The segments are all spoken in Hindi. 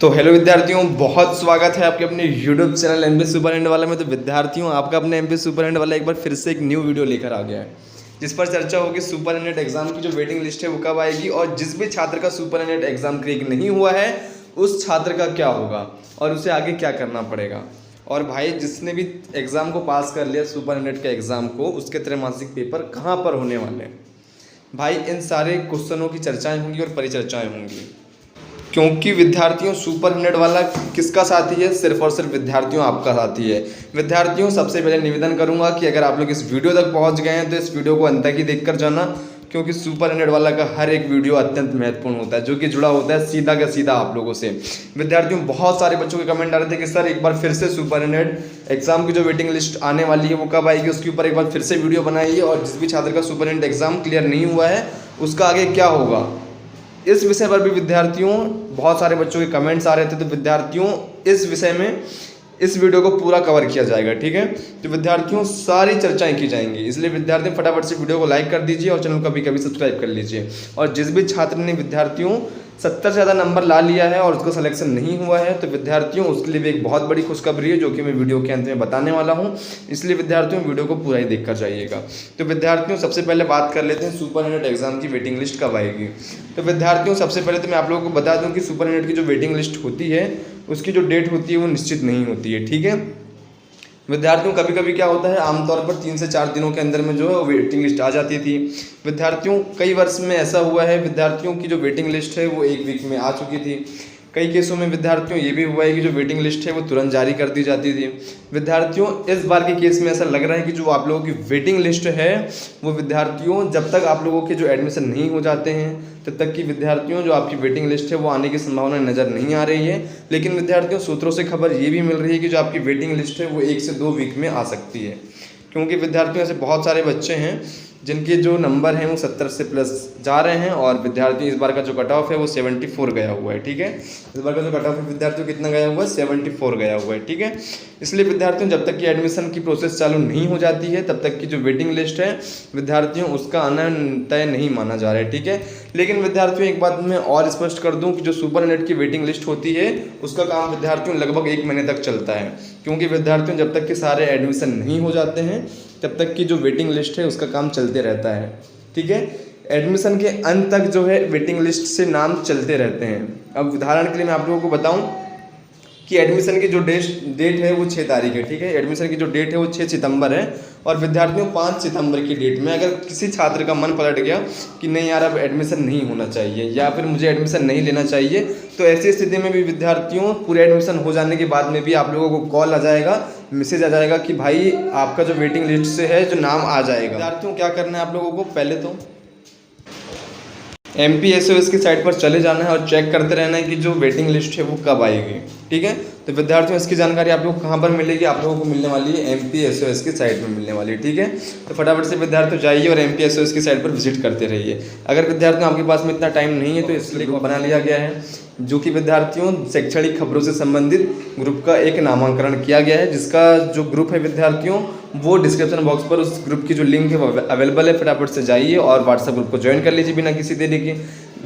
तो हेलो विद्यार्थियों, बहुत स्वागत है आपके अपने YouTube channel MP super hand वाला में। तो विद्यार्थियों, आपका अपने एमपी सुपर हैंड वाला एक बार फिर से एक न्यू वीडियो लेकर आ गया है, जिस पर चर्चा होगी सुपर हैंड एग्जाम की जो वेटिंग लिस्ट है वो कब आएगी, और जिस भी छात्र का सुपर हैंड एग्जाम क्रैक नहीं हुआ है उस छात्र का क्या होगा और उसे आगे क्या करना पड़ेगा। और भाई, जिसने भी एग्ज़ाम को पास कर लिया सुपर हैंड के एग्ज़ाम को, उसके त्रैमासिक पेपर कहाँ पर होने वाले हैं भाई, इन सारे क्वेश्चनों की चर्चाएँ होंगी और परिचर्चाएँ होंगी। क्योंकि विद्यार्थियों, सुपर हैंड वाला किसका साथी है? सिर्फ और सिर्फ विद्यार्थियों आपका साथी है। विद्यार्थियों, सबसे पहले निवेदन करूंगा कि अगर आप लोग इस वीडियो तक पहुंच गए हैं तो इस वीडियो को अंत तक ही देखकर जाना, क्योंकि सुपर हैंड वाला का हर एक वीडियो अत्यंत महत्वपूर्ण होता है, जो कि जुड़ा होता है सीधा का सीधा आप लोगों से। विद्यार्थियों, बहुत सारे बच्चों के कमेंट आ रहे थे कि सर एक बार फिर से सुपर हैंड एग्जाम की जो वेटिंग लिस्ट आने वाली है वो कब आएगी, उसके ऊपर एक बार फिर से वीडियो बनाइए, और जिस भी छात्र का सुपर हैंड एग्जाम क्लियर नहीं हुआ है उसका आगे क्या होगा, इस विषय पर भी विद्यार्थियों बहुत सारे बच्चों के कमेंट्स आ रहे थे। तो विद्यार्थियों, इस विषय में इस वीडियो को पूरा कवर किया जाएगा, ठीक है। तो विद्यार्थियों, सारी चर्चाएं की जाएंगी, इसलिए विद्यार्थियों फटाफट से वीडियो को लाइक कर दीजिए और चैनल को कभी सब्सक्राइब कर लीजिए। और जिस भी छात्र ने विद्यार्थियों 70 से ज़्यादा नंबर ला लिया है और उसका सिलेक्शन नहीं हुआ है, तो विद्यार्थियों उसके लिए भी एक बहुत बड़ी खुशखबरी है, जो कि मैं वीडियो के अंत में बताने वाला हूं। इसलिए विद्यार्थियों, वीडियो को पूरा ही देखकर जाइएगा। तो विद्यार्थियों, सबसे पहले बात कर लेते हैं सुपर हैंड एग्जाम की वेटिंग लिस्ट कब आएगी। तो विद्यार्थियों, सबसे पहले तो मैं आप लोगों को बता दूं कि सुपर हैंड की जो वेटिंग लिस्ट होती है उसकी जो डेट होती है वो निश्चित नहीं होती है, ठीक है। विद्यार्थियों, कभी कभी क्या होता है, आमतौर पर 3 से 4 दिनों के अंदर में जो है वेटिंग लिस्ट आ जाती थी। विद्यार्थियों, कई वर्ष में ऐसा हुआ है विद्यार्थियों की जो वेटिंग लिस्ट है वो 1 वीक में आ चुकी थी। कई केसों में विद्यार्थियों ये भी हुआ है कि जो वेटिंग लिस्ट है वो तुरंत जारी कर दी जाती थी। विद्यार्थियों, इस बार के केस में ऐसा लग रहा है कि जो आप लोगों की वेटिंग लिस्ट है वो विद्यार्थियों, जब तक आप लोगों के जो एडमिशन नहीं हो जाते हैं तब तक की विद्यार्थियों जो आपकी वेटिंग लिस्ट है वो आने की संभावना नज़र नहीं आ रही है। लेकिन विद्यार्थियों, सूत्रों से खबर ये भी मिल रही है कि जो आपकी वेटिंग लिस्ट है वो 1 से 2 वीक में आ सकती है, क्योंकि विद्यार्थियों ऐसे बहुत सारे बच्चे हैं जिनके जो नंबर हैं वो 70 से प्लस जा रहे हैं। और विद्यार्थियों, इस बार का जो कट ऑफ है वो 74 गया हुआ है, ठीक है। इस बार का जो कट ऑफ है विद्यार्थियों कितना गया हुआ है? 74 गया हुआ है, ठीक है। इसलिए विद्यार्थियों, जब तक कि एडमिशन की प्रोसेस चालू नहीं हो जाती है तब तक की जो वेटिंग लिस्ट है विद्यार्थियों उसका आना तय नहीं माना जा रहा है, ठीक है। लेकिन विद्यार्थियों, एक बात मैं और स्पष्ट कर दूं कि जो सुपर नेट की वेटिंग लिस्ट होती है उसका काम विद्यार्थियों लगभग 1 महीने तक चलता है, क्योंकि विद्यार्थियों जब तक कि सारे एडमिशन नहीं हो जाते हैं तब तक की जो वेटिंग लिस्ट है उसका काम चलते रहता है, ठीक है। एडमिशन के अंत तक जो है वेटिंग लिस्ट से नाम चलते रहते हैं। अब उदाहरण के लिए मैं आप लोगों को बताऊं कि एडमिशन की जो डेट है वो 6 तारीख है, ठीक है। एडमिशन की जो डेट है वो 6 सितंबर है, और विद्यार्थियों 5 सितंबर की डेट में अगर किसी छात्र का मन पलट गया कि नहीं यार अब एडमिशन नहीं होना चाहिए या फिर मुझे एडमिशन नहीं लेना चाहिए, तो ऐसी स्थिति में भी विद्यार्थियों पूरे एडमिशन हो जाने के बाद में भी आप लोगों को कॉल आ जाएगा, मैसेज आ जाएगा कि भाई आपका जो वेटिंग लिस्ट से है जो नाम आ जाएगा। विद्यार्थियों, क्या करना है आप लोगों को, पहले तो MPSOS की साइट पर चले जाना है और चेक करते रहना है कि जो वेटिंग लिस्ट है वो कब आएगी, ठीक है। तो विद्यार्थियों, इसकी जानकारी आप लोग को कहाँ पर मिलेगी? आप लोगों को मिलने वाली है MPSOS की साइट में मिलने वाली है, ठीक है। तो फटाफट से विद्यार्थियों जाइए और MPSOS की साइट पर विजिट करते रहिए। अगर विद्यार्थियों आपके पास में इतना टाइम नहीं है तो इसलिए बना लिया गया है, जो कि विद्यार्थियों शैक्षणिक खबरों से संबंधित ग्रुप का एक नामांकन किया गया है, जिसका जो ग्रुप है विद्यार्थियों वो डिस्क्रिप्शन बॉक्स पर उस ग्रुप की जो लिंक है वो अवेलेबल है। फटाफट से जाइए और व्हाट्सएप ग्रुप को ज्वाइन कर लीजिए बिना किसी देरी के।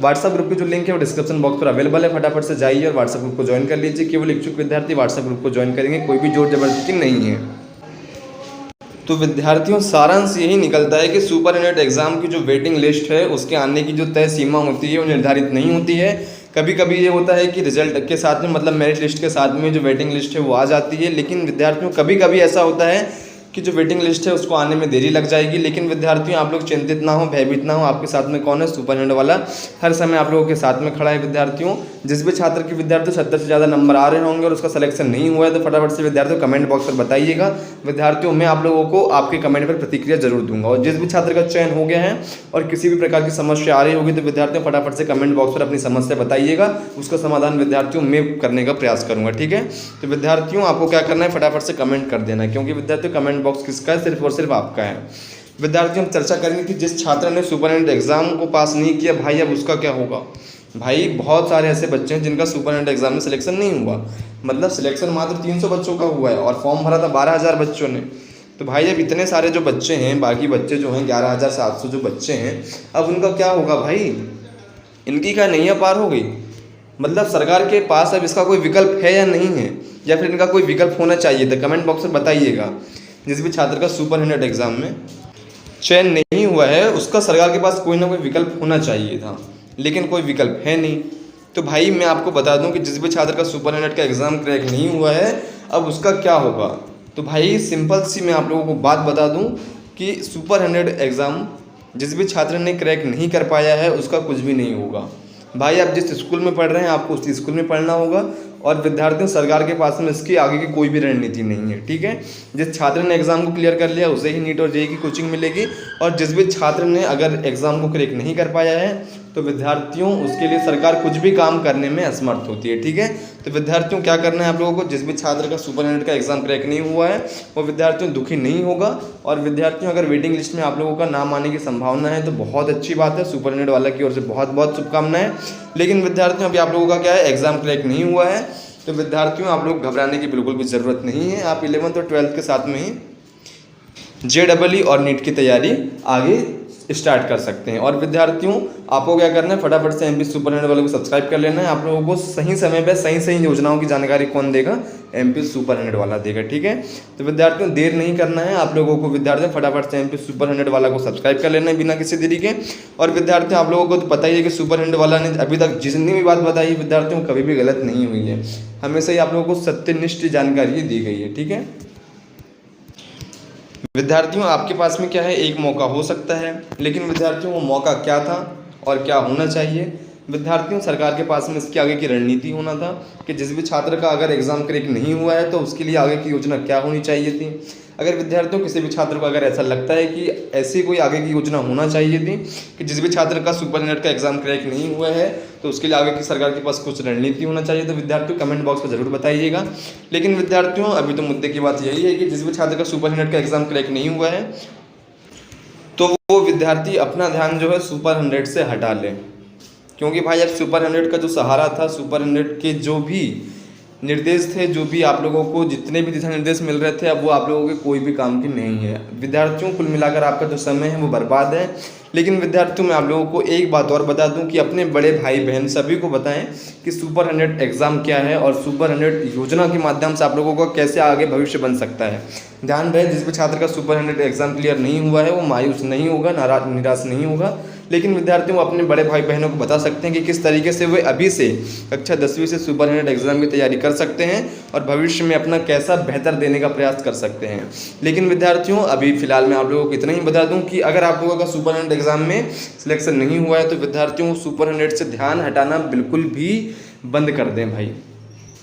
व्हाट्सएप ग्रुप की जो लिंक है वो डिस्क्रिप्शन बॉक्स पर अवेलेबल है, फटाफट से जाइए और व्हाट्सएप ग्रुप को ज्वाइन कर लीजिए। केवल इच्छुक विद्यार्थी व्हाट्सएप ग्रुप को ज्वाइन करेंगे, कोई भी जोर जबरदस्ती नहीं है। तो विद्यार्थियों, सारांश यही निकलता है कि सुपर नेट एग्जाम की जो वेटिंग लिस्ट है उसके आने की जो तय सीमा होती है वो निर्धारित नहीं होती है। कभी कभी ये होता है कि रिजल्ट के साथ में, मतलब मेरिट लिस्ट के साथ में जो वेटिंग लिस्ट है वो आ जाती है। लेकिन विद्यार्थियों, कभी कभी ऐसा होता है कि जो वेटिंग लिस्ट है उसको आने में देरी लग जाएगी। लेकिन विद्यार्थियों, आप लोग चिंतित ना हो, भयभीत ना हो, आपके साथ में कौन है? सुपर हैंड वाला हर समय आप लोगों के साथ में खड़ा है। विद्यार्थियों, जिस भी छात्र के विद्यार्थियों 70 से ज़्यादा नंबर आ रहे होंगे और उसका सिलेक्शन नहीं हुआ है तो फटाफट से विद्यार्थियों कमेंट बॉक्स पर बताइएगा। विद्यार्थियों, मैं आप लोगों को आपके कमेंट पर प्रतिक्रिया जरूर दूंगा। और जिस भी छात्र का चयन हो गया है और किसी भी प्रकार की समस्या आ रही होगी तो विद्यार्थियों फटाफट से कमेंट बॉक्स पर अपनी समस्या बताइएगा, उसका समाधान विद्यार्थियों मैं करने का प्रयास करूंगा, ठीक है। तो विद्यार्थियों, आपको क्या करना है, फटाफट से कमेंट कर देना है, क्योंकि विद्यार्थियों कमेंट बॉक्स किसका है? सिर्फ और सिर्फ आपका है। विद्यार्थियों, हम चर्चा करेंगे कि जिस छात्र ने सुपर हैंड एग्जाम को पास नहीं किया भाई, अब उसका क्या होगा। भाई, बहुत सारे ऐसे बच्चे हैं जिनका सुपर हैंड एग्जाम में सिलेक्शन नहीं हुआ, मतलब सिलेक्शन मात्र 300 बच्चों का हुआ है और फॉर्म भरा था 12,000 बच्चों ने। तो भाई, अब इतने सारे जो बच्चे हैं, बाकी बच्चे जो हैं 11,700 जो बच्चे हैं, अब उनका क्या होगा भाई? इनकी क्या नैया पार हो गई? मतलब सरकार के पास अब इसका कोई विकल्प है या नहीं है, या फिर इनका कोई विकल्प होना चाहिए था, कमेंट बॉक्स में बताइएगा। जिस भी छात्र का सुपरिटेंडेंट एग्ज़ाम में चयन नहीं हुआ है उसका सरकार के पास कोई ना कोई विकल्प होना चाहिए था, लेकिन कोई विकल्प है नहीं। तो भाई मैं आपको बता दूं कि जिस भी छात्र का सुपरिटेंडेंट का एग्ज़ाम क्रैक नहीं हुआ है अब उसका क्या होगा। तो भाई सिंपल सी मैं आप लोगों को बात बता दूं कि सुपरिटेंडेंट एग्ज़ाम जिस भी छात्र ने क्रैक नहीं कर पाया है उसका कुछ भी नहीं होगा। भाई आप जिस स्कूल में पढ़ रहे हैं आपको उस स्कूल में पढ़ना होगा, और विद्यार्थियों सरकार के पास में इसकी आगे की कोई भी रणनीति नहीं है, ठीक है। जिस छात्र ने एग्ज़ाम को क्लियर कर लिया उसे ही नीट और जेईई की कोचिंग मिलेगी, और जिस भी छात्र ने अगर एग्ज़ाम को क्रैक नहीं कर पाया है तो विद्यार्थियों उसके लिए सरकार कुछ भी काम करने में असमर्थ होती है, ठीक है। तो विद्यार्थियों क्या करना है आप लोगों को, जिस भी छात्र का सुपरिटेंडेंट का एग्ज़ाम क्रैक नहीं हुआ है वो विद्यार्थियों दुखी नहीं होगा, और विद्यार्थियों अगर वेटिंग लिस्ट में आप लोगों का नाम आने की संभावना है तो बहुत अच्छी बात है, सुपरिटेंडेंट वाला की ओर से बहुत बहुत शुभकामनाएं। लेकिन विद्यार्थियों अभी आप लोगों का क्या है, एग्ज़ाम क्रैक नहीं हुआ है, तो विद्यार्थियों आप लोग घबराने की बिल्कुल भी ज़रूरत नहीं है। आप 11th और 12th के साथ में ही JEE और नीट की तैयारी आगे स्टार्ट कर सकते हैं। और विद्यार्थियों आपको क्या करना है, फटाफट से MP सुपरिटेंडेंट वाले को सब्सक्राइब कर लेना है। आप लोगों को सही समय पे सही योजनाओं की जानकारी कौन देगा, MP सुपरिटेंडेंट वाला देगा, ठीक है। तो विद्यार्थियों देर नहीं करना है आप लोगों को, विद्यार्थियों फटाफट से MP सुपरिटेंडेंट वाला को सब्सक्राइब कर लेना है बिना किसी देरी के। और विद्यार्थियों आप लोगों को तो पता ही है कि सुपरिटेंडेंट वाला ने अभी तक जितनी भी बात बताई विद्यार्थियों कभी भी गलत नहीं हुई है, हमेशा ही आप लोगों को सत्यनिष्ठ जानकारी दी गई है, ठीक है। विद्यार्थियों आपके पास में क्या है, एक मौका हो सकता है, लेकिन विद्यार्थियों वो मौका क्या था और क्या होना चाहिए। विद्यार्थियों सरकार के पास में इसकी आगे की रणनीति होना था कि जिस भी छात्र का अगर एग्ज़ाम क्रैक नहीं हुआ है तो उसके लिए आगे की योजना क्या होनी चाहिए थी। अगर विद्यार्थियों किसी भी छात्र को अगर ऐसा लगता है कि ऐसी कोई आगे की योजना होना चाहिए थी कि जिस भी छात्र का सुपरिटेंडेंट का एग्ज़ाम क्रैक नहीं हुआ है तो उसके लिए आगे की सरकार के पास कुछ रणनीति होना चाहिए, तो विद्यार्थियों कमेंट बॉक्स में ज़रूर बताइएगा। लेकिन विद्यार्थियों अभी तो मुद्दे की बात यही है कि जिस भी छात्र का सुपरिटेंडेंट का एग्ज़ाम क्रैक नहीं हुआ है तो वो विद्यार्थी अपना ध्यान जो है सुपरिटेंडेंट से हटा ले, क्योंकि भाई अब सुपरिटेंडेंट का जो सहारा था, सुपरिटेंडेंट के जो भी निर्देश थे, जो भी आप लोगों को जितने भी दिशा निर्देश मिल रहे थे, अब वो आप लोगों के कोई भी काम की नहीं है। विद्यार्थियों कुल मिलाकर आपका जो समय है वो बर्बाद है। लेकिन विद्यार्थियों मैं आप लोगों को एक बात और बता दूं कि अपने बड़े भाई बहन सभी को बताएं कि सुपरिटेंडेंट एग्ज़ाम क्या है और सुपरिटेंडेंट योजना के माध्यम से आप लोगों का कैसे आगे भविष्य बन सकता है। ध्यान रहे जिस भी छात्र का सुपरिटेंडेंट एग्ज़ाम क्लियर नहीं हुआ है वो मायूस नहीं होगा, निराश नहीं होगा, लेकिन विद्यार्थियों अपने बड़े भाई बहनों को बता सकते हैं कि किस तरीके से वे अभी से कक्षा 10वीं से सुपरिटेंडेंट एग्ज़ाम की तैयारी कर सकते हैं और भविष्य में अपना कैसा बेहतर देने का प्रयास कर सकते हैं। लेकिन विद्यार्थियों अभी फ़िलहाल मैं आप लोगों को इतना ही बता दूं कि अगर आप लोगों का सुपरिटेंडेंट एग्ज़ाम में सिलेक्शन नहीं हुआ है तो विद्यार्थियों सुपरिटेंडेंट से ध्यान हटाना बिल्कुल भी बंद कर दें भाई,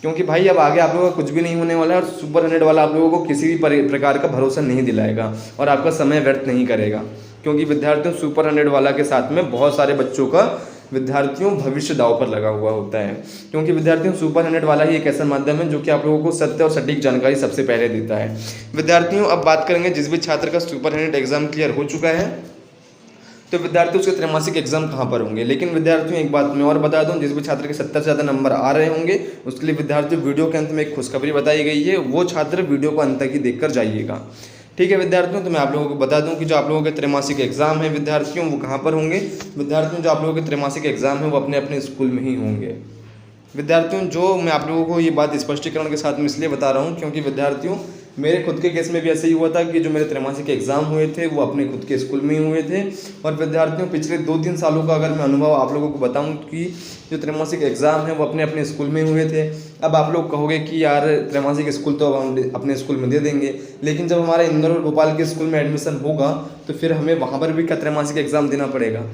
क्योंकि भाई अब आगे आप लोगों का कुछ भी नहीं होने वाला है और सुपरिटेंडेंट वाला आप लोगों को किसी भी प्रकार का भरोसा नहीं दिलाएगा और आपका समय व्यर्थ नहीं करेगा, क्योंकि विद्यार्थियों सुपरिटेंडेंट वाला के साथ में बहुत सारे बच्चों का विद्यार्थियों भविष्य दाव पर लगा हुआ होता है, क्योंकि विद्यार्थियों सुपरिटेंडेंट वाला ही एक ऐसा माध्यम है जो कि आप लोगों को सत्य और सटीक जानकारी सबसे पहले देता है। विद्यार्थियों अब बात करेंगे जिस भी छात्र का सुपरिटेंडेंट एग्जाम क्लियर हो चुका है तो विद्यार्थी उसके त्रैमासिक एग्जाम कहाँ पर होंगे। लेकिन विद्यार्थियों एक बात मैं और बता दूं, जिस भी छात्र के 70 से ज़्यादा नंबर आ रहे होंगे उसके लिए विद्यार्थियों वीडियो के अंत में एक खुशखबरी बताई गई है, वो छात्र वीडियो को अंत तक ही देखकर जाइएगा, ठीक है विद्यार्थियों। तो मैं आप लोगों को बता दूं कि जो आप लोगों के त्रैमासिक एग्जाम है विद्यार्थियों वो कहाँ पर होंगे। विद्यार्थियों जो आप लोगों के त्रैमासिक एग्जाम है वो अपने अपने स्कूल में ही होंगे। विद्यार्थियों जो मैं आप लोगों को ये बात स्पष्टीकरण के साथ में इसलिए बता रहा हूँ क्योंकि विद्यार्थियों मेरे खुद के केस में भी ऐसे ही हुआ था कि जो मेरे त्रैमासिक एग्जाम हुए थे वो अपने खुद के स्कूल में ही हुए थे। और विद्यार्थियों पिछले 2-3 सालों का अगर मैं अनुभव आप लोगों को बताऊं कि जो त्रैमासिक एग्जाम है वो अपने अपने स्कूल में हुए थे। अब आप लोग कहोगे कि यार त्रैमासिक स्कूल तो अब हम अपने स्कूल में दे देंगे, लेकिन जब हमारा इंदौर और भोपाल के स्कूल में एडमिशन होगा तो फिर हमें वहाँ पर भी क्या त्रैमासिक एग्जाम देना पड़ेगा।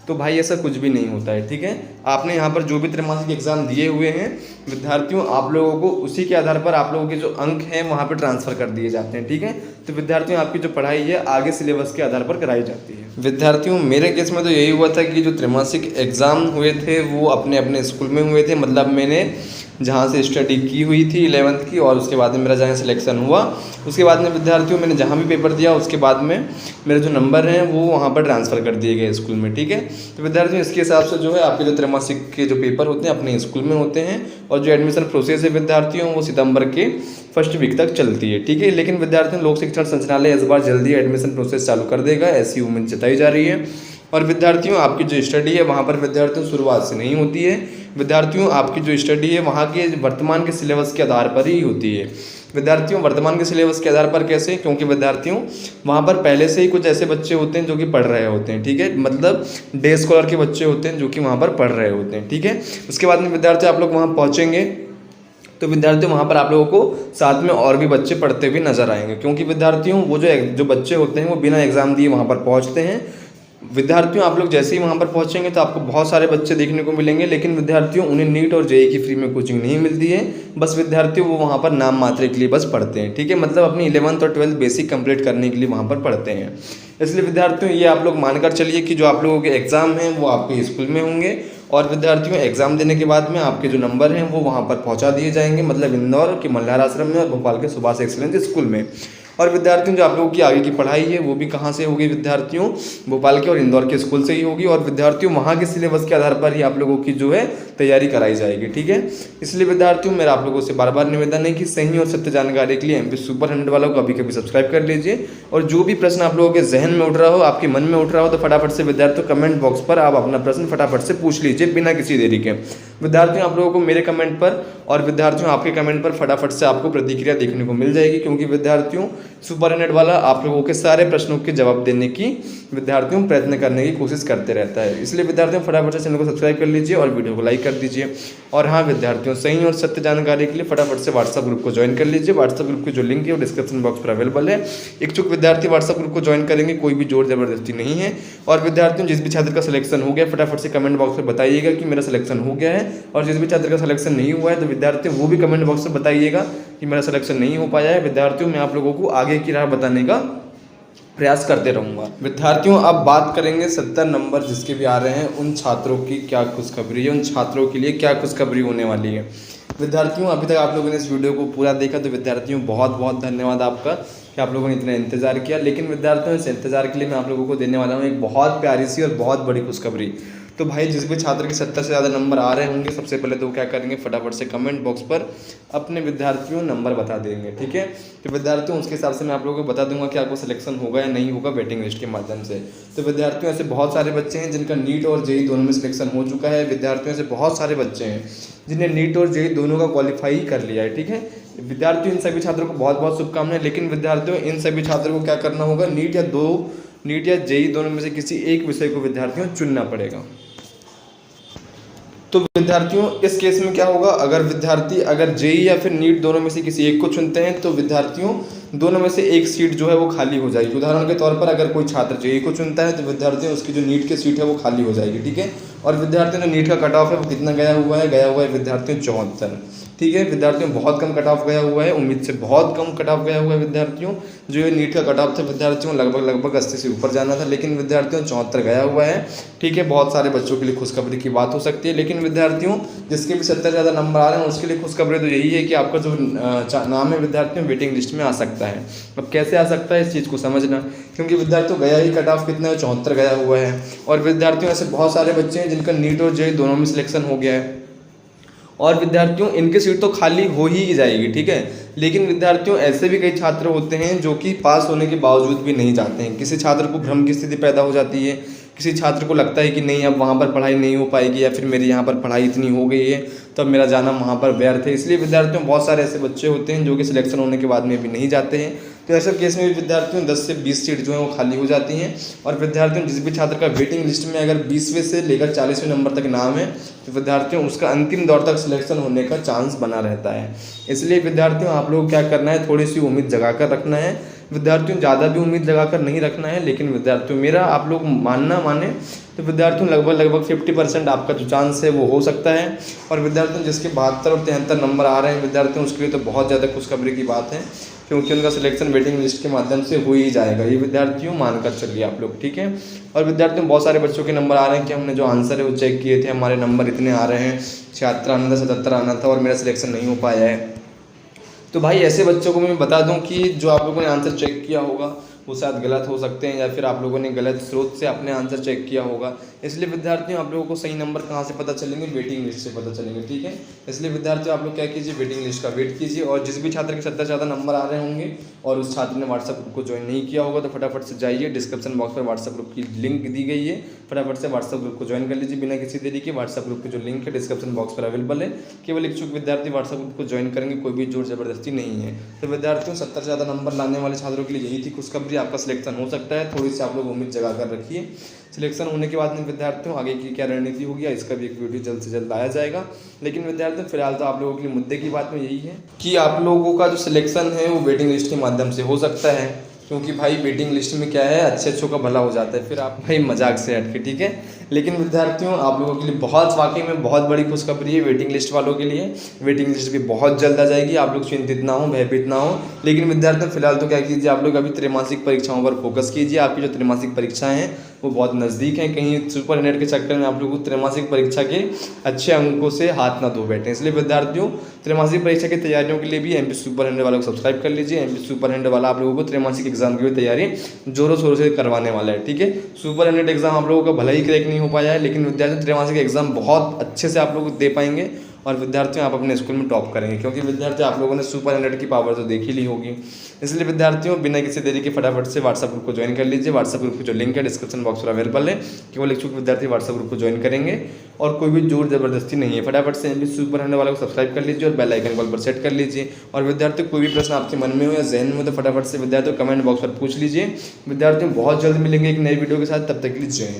तो भाई ऐसा कुछ भी नहीं होता है, ठीक है। आपने यहाँ पर जो भी त्रैमासिक एग्जाम दिए हुए हैं विद्यार्थियों आप लोगों को उसी के आधार पर आप लोगों के जो अंक हैं वहाँ पर ट्रांसफ़र कर दिए जाते हैं, ठीक है। तो विद्यार्थियों आपकी जो पढ़ाई है आगे सिलेबस के आधार पर कराई जाती है। विद्यार्थियों मेरे केस में तो यही हुआ था कि जो त्रैमासिक एग्ज़ाम हुए थे वो अपने अपने स्कूल में हुए थे, मतलब मैंने जहाँ से स्टडी की हुई थी 11th की और उसके बाद में मेरा जहाँ सिलेक्शन हुआ उसके बाद में विद्यार्थियों मैंने जहाँ भी पेपर दिया उसके बाद में मेरे जो नंबर हैं वो वहाँ पर ट्रांसफ़र कर दिए गए स्कूल में, ठीक है। तो विद्यार्थियों इसके हिसाब से जो है आपके जो त्रैमासिक के जो पेपर होते हैं अपने स्कूल में होते हैं और जो एडमिशन प्रोसेस है विद्यार्थियों वो सितंबर के फर्स्ट वीक तक चलती है, ठीक है। लेकिन विद्यार्थियों लोक शिक्षण संचालय इस बार जल्दी एडमिशन प्रोसेस चालू कर देगा, ऐसी उम्मीद जताई जा रही है। और विद्यार्थियों आपकी जो स्टडी है वहाँ पर विद्यार्थियों शुरुआत से नहीं होती है, विद्यार्थियों आपकी जो स्टडी है वहाँ के वर्तमान के सिलेबस के आधार पर ही होती है। विद्यार्थियों वर्तमान के सिलेबस के आधार पर कैसे, क्योंकि विद्यार्थियों वहाँ पर पहले से ही कुछ ऐसे बच्चे होते हैं जो कि पढ़ रहे होते हैं, ठीक है, मतलब डे स्कॉलर के बच्चे होते हैं जो कि वहाँ पर पढ़ रहे होते हैं, ठीक है। उसके बाद में विद्यार्थी आप लोग वहाँ पहुँचेंगे तो विद्यार्थियों वहाँ पर आप लोगों को साथ में और भी बच्चे पढ़ते हुए नजर आएंगे, क्योंकि विद्यार्थियों वो जो बच्चे होते हैं वो बिना एग्ज़ाम दिए वहाँ पर पहुँचते हैं। विद्यार्थियों आप लोग जैसे ही वहाँ पर पहुँचेंगे तो आपको बहुत सारे बच्चे देखने को मिलेंगे, लेकिन विद्यार्थियों उन्हें नीट और जेईई की फ्री में कोचिंग नहीं मिलती है। बस विद्यार्थियों वो वहाँ पर नाम मात्र के लिए बस पढ़ते हैं, ठीक है, मतलब अपनी 11th और 12th बेसिक कंप्लीट करने के लिए वहाँ पर पढ़ते हैं। इसलिए विद्यार्थियों ये आप लोग मानकर चलिए कि जो आप लोगों के एग्ज़ाम हैं वो आपके स्कूल में होंगे, और विद्यार्थियों एग्ज़ाम देने के बाद में आपके जो नंबर हैं वो वहाँ पर पहुँचा दिए जाएंगे, मतलब इंदौर के मल्हार आश्रम में और भोपाल के सुभाष एक्सीलेंस स्कूल में। और विद्यार्थियों जो आप लोगों की आगे की पढ़ाई है वो भी कहाँ से होगी विद्यार्थियों, भोपाल के और इंदौर के स्कूल से ही होगी, और विद्यार्थियों वहाँ के सिलेबस के आधार पर ही आप लोगों की जो है तैयारी कराई जाएगी, ठीक है। इसलिए विद्यार्थियों मेरा आप लोगों से बार बार निवेदन है कि सही और सत्य जानकारी के लिए MP सुपर 100 वालों को कभी सब्सक्राइब कर लीजिए, और जो भी प्रश्न आप लोगों के जहन में उठ रहा हो, आपके मन में उठ रहा हो, तो फटाफट से विद्यार्थियों कमेंट बॉक्स पर आप अपना प्रश्न फटाफट से पूछ लीजिए बिना किसी देरी के। विद्यार्थियों आप लोगों को मेरे कमेंट पर और विद्यार्थियों आपके कमेंट पर फटाफट से आपको प्रतिक्रिया देखने को मिल जाएगी, क्योंकि विद्यार्थियों सुपर100 वाला आप लोगों के सारे प्रश्नों के जवाब देने की विद्यार्थियों प्रयत्न करने की कोशिश करते रहता है। इसलिए विद्यार्थियों फटाफट से चैनल को सब्सक्राइब कर लीजिए और वीडियो को लाइक कर दीजिए। और हाँ विद्यार्थियों, सही और सत्य जानकारी के लिए फटाफट से व्हाट्सएप ग्रुप को ज्वाइन कर लीजिए। व्हाट्सएप ग्रुप की जो लिंक है वो डिस्क्रिप्शन बॉक्स पर अवेलेबल है। इच्छुक विद्यार्थी व्हाट्सएप ग्रुप को ज्वाइन करेंगे, कोई भी जोर जबरदस्ती नहीं है। और विद्यार्थियों जिस भी छात्र का सिलेक्शन हो गया फटाफट से कमेंट बॉक्स में बताइएगा कि मेरा सिलेक्शन हो गया है, और जिस भी छात्र का सिलेक्शन नहीं हुआ है तो विद्यार्थियों वो भी कमेंट बॉक्स में बताइएगा कि मेरा सिलेक्शन नहीं हो पाया है। विद्यार्थियों मैं आप लोगों को आगे की राह बताने का प्रयास करते रहूँगा। विद्यार्थियों अब बात करेंगे 70 नंबर जिसके भी आ रहे हैं उन छात्रों की क्या खुशखबरी है, उन छात्रों के लिए क्या खुशखबरी होने वाली है। विद्यार्थियों अभी तक आप लोगों ने इस वीडियो को पूरा देखा तो विद्यार्थियों बहुत बहुत धन्यवाद आपका कि आप लोगों ने इतना इंतज़ार किया। लेकिन विद्यार्थियों इस इंतज़ार के लिए मैं आप लोगों को देने वाला हूँ एक बहुत प्यारी सी और बहुत बड़ी खुशखबरी। तो भाई जिस भी छात्र के 70 से ज़्यादा नंबर आ रहे होंगे सबसे पहले तो क्या करेंगे, फटाफट से कमेंट बॉक्स पर अपने विद्यार्थियों नंबर बता देंगे, ठीक है। तो विद्यार्थियों उसके हिसाब से मैं आप लोगों को बता दूंगा कि आपको सिलेक्शन होगा या नहीं होगा वेटिंग लिस्ट के माध्यम से। तो विद्यार्थियों ऐसे बहुत सारे बच्चे हैं जिनका नीट और जेईई दोनों में सिलेक्शन हो चुका है। विद्यार्थियों ऐसे बहुत सारे बच्चे हैं जिन्हें नीट और जेईई दोनों का क्वालिफाई कर लिया है, ठीक है। विद्यार्थियों इन सभी छात्रों को बहुत बहुत शुभकामनाएं। लेकिन विद्यार्थियों इन सभी छात्रों को क्या करना होगा, नीट या जेईई दोनों में से किसी एक विषय को विद्यार्थियों चुनना पड़ेगा। तो विद्यार्थियों इस केस में क्या होगा, अगर विद्यार्थी अगर जेईई या फिर नीट दोनों में से किसी एक को चुनते हैं तो विद्यार्थियों दोनों में से एक सीट जो है वो खाली हो जाएगी। उदाहरण के तौर पर अगर कोई छात्र जेईई को चुनता है तो विद्यार्थियों उसकी जो नीट की सीट है वो खाली हो जाएगी, ठीक है। और विद्यार्थियों ने नीट का कट ऑफ है वो कितना गया हुआ है विद्यार्थियों 74, ठीक है। विद्यार्थियों बहुत कम कट ऑफ गया हुआ है, उम्मीद से बहुत कम कट ऑफ गया हुआ है विद्यार्थियों। जो ये नीट का कट ऑफ था विद्यार्थियों लगभग 80 से ऊपर जाना था, लेकिन विद्यार्थियों 74 गया हुआ है, ठीक है। बहुत सारे बच्चों के लिए खुशखबरी की बात हो सकती है। लेकिन विद्यार्थियों जिसके भी 70 ज़्यादा नंबर आ रहे हैं उसके लिए खुशखबरी तो यही है कि आपका जो नाम है विद्यार्थियों वेटिंग लिस्ट में आ सकता है। अब कैसे आ सकता है इस चीज़ को समझना, क्योंकि विद्यार्थियों गया ही कट ऑफ कितना है 74 गया हुआ है। और विद्यार्थियों ऐसे बहुत सारे बच्चे हैं जिनका नीट और जेईई दोनों में सिलेक्शन हो गया है, और विद्यार्थियों इनकी सीट तो खाली हो ही जाएगी, ठीक है। लेकिन विद्यार्थियों ऐसे भी कई छात्र होते हैं जो कि पास होने के बावजूद भी नहीं जाते हैं। किसी छात्र को भ्रम की स्थिति पैदा हो जाती है, किसी छात्र को लगता है कि नहीं अब वहाँ पर पढ़ाई नहीं हो पाएगी, या फिर मेरी यहाँ पर पढ़ाई इतनी हो गई है तो अब मेरा जाना वहाँ पर व्यर्थ है। इसलिए विद्यार्थियों बहुत सारे ऐसे बच्चे होते हैं जो कि सिलेक्शन होने के बाद में भी नहीं जाते हैं। तो ऐसे केस में भी विद्यार्थियों 10 से 20 सीट जो है वो खाली हो जाती हैं। और विद्यार्थियों जिस भी छात्र का वेटिंग लिस्ट में अगर 20वें से लेकर 40वें नंबर तक नाम है तो विद्यार्थियों उसका अंतिम दौर तक सिलेक्शन होने का चांस बना रहता है। इसलिए विद्यार्थियों आप लोग क्या करना है, थोड़ी सी उम्मीद जगा कर रखना है। विद्यार्थियों ज़्यादा भी उम्मीद लगाकर नहीं रखना है, लेकिन विद्यार्थियों मेरा आप लोग माने तो विद्यार्थियों लगभग 50% आपका जो चांस है वो हो सकता है। और विद्यार्थियों जिसके 72 और 73 नंबर आ रहे हैं विद्यार्थियों उसके लिए तो बहुत ज़्यादा खुशखबरी की बात है, क्योंकि उनका सिलेक्शन वेटिंग लिस्ट के माध्यम से हो ही जाएगा। ये विद्यार्थियों मानकर चलिए आप लोग, ठीक है। और विद्यार्थियों बहुत सारे बच्चों के नंबर आ रहे हैं कि हमने जो आंसर है वो चेक किए थे, हमारे नंबर इतने आ रहे हैं, 76 आना था, 77 आना था और मेरा सिलेक्शन नहीं हो पाया है। तो भाई ऐसे बच्चों को मैं बता दूं कि जो आप लोगों ने आंसर चेक किया होगा वो शायद गलत हो सकते हैं या फिर आप लोगों ने गलत स्रोत से अपने आंसर चेक किया होगा। इसलिए विद्यार्थियों आप लोगों को सही नंबर कहाँ से पता चलेंगे, वेटिंग लिस्ट से पता चलेंगे, ठीक है। इसलिए विद्यार्थियों आप लोग क्या कीजिए, वेटिंग लिस्ट का वेट कीजिए और जिस भी छात्र के 70 से ज़्यादा नंबर आ रहे होंगे और उस छात्र ने व्हाट्सएप ग्रुप को ज्वाइन नहीं किया होगा तो फटाफट से जाइए, डिस्क्रिप्शन बॉक्स पर व्हाट्सएप ग्रुप की लिंक दी गई है, फटाफट से व्हाट्सएप ग्रुप को ज्वाइन कर लीजिए बिना किसी देरी के। व्हाट्सएप ग्रुप की जो लिंक है डिस्क्रिप्शन बॉक्स पर अवेलेबल है। केवल इच्छुक विद्यार्थी व्हाट्सएप ग्रुप को ज्वाइन करेंगे, कोई भी जोर जबरदस्ती नहीं है। तो विद्यार्थियों 70 से ज़्यादा नंबर लाने वाले छात्रों के लिए यही थी खुशखबरी, आपका सिलेक्शन हो सकता है। थोड़ी सी आप लोग उम्मीद जगा कर रखिए। सिलेक्शन होने के बाद में विद्यार्थियों आगे की क्या रणनीति होगी इसका भी एक वीडियो जल्द से जल्द लाया जाएगा। लेकिन विद्यार्थियों फिलहाल तो आप लोगों के लिए मुद्दे की बात में यही है कि आप लोगों का जो सिलेक्शन है वो वेटिंग लिस्ट के माध्यम से हो सकता है, क्योंकि भाई वेटिंग लिस्ट में क्या है, अच्छों का भला हो जाता है। फिर आप भाई मजाक से हट के, ठीक है। लेकिन विद्यार्थियों आप लोगों के लिए बहुत वाकई में बहुत बड़ी खुशखबरी है वेटिंग लिस्ट वालों के लिए। वेटिंग लिस्ट भी बहुत जल्द आ जाएगी, आप लोग चिंतित ना हो, भयभीत ना हो। लेकिन विद्यार्थियों फिलहाल तो क्या कीजिए, आप लोग अभी त्रैमासिक परीक्षाओं पर फोकस कीजिए। आपकी जो त्रैमासिक परीक्षाएं हैं वो बहुत नज़दीक हैं, कहीं सुपरनेट के चक्कर में आप लोगों को त्रैमासिक परीक्षा के अच्छे अंकों से हाथ ना धो बैठे। इसलिए विद्यार्थियों त्रैमासिक परीक्षा की तैयारियों के लिए भी एमपी सुपर हैंड वाला को सब्सक्राइब कर लीजिए। एमपी सुपर हैंड वाला आप लोगों को त्रैमासिक एग्जाम की भी तैयारी जोरों शोरों से करवाने वाला है, ठीक है। सुपर हैंड एग्जाम आप लोगों का भला ही क्रैक नहीं हो पाया है, लेकिन विद्यार्थी त्रैमासिक एग्जाम बहुत अच्छे से आप लोग दे पाएंगे और विद्यार्थियों आप अपने स्कूल में टॉप करेंगे, क्योंकि विद्यार्थी आप लोगों ने सुपर 100 की पावर तो देख ही ली होगी। इसलिए विद्यार्थियों बिना किसी देरी के फटाफट से व्हाट्सएप ग्रुप को ज्वाइन कर लीजिए। व्हाट्सएप ग्रुप की जो लिंक है डिस्क्रिप्शन बॉक्स पर अवेलेबल है। केवल इच्छुक विद्यार्थी व्हाट्सएप ग्रुप को ज्वाइन करेंगे और कोई भी जोर जबरदस्ती नहीं है। फटाफट से एमपी सुपर हैंड वाला को सब्सक्राइब कर लीजिए और बेल आइकन कॉल पर सेट कर लीजिए। और विद्यार्थियों कोई भी प्रश्न आपके मन में हो या जहन में हो तो फटाफट से विद्यार्थियों कमेंट बॉक्स पर पूछ लीजिए। विद्यार्थियों बहुत जल्द मिलेंगे एक नई वीडियो के साथ, तब तक के लिए जय हिंद।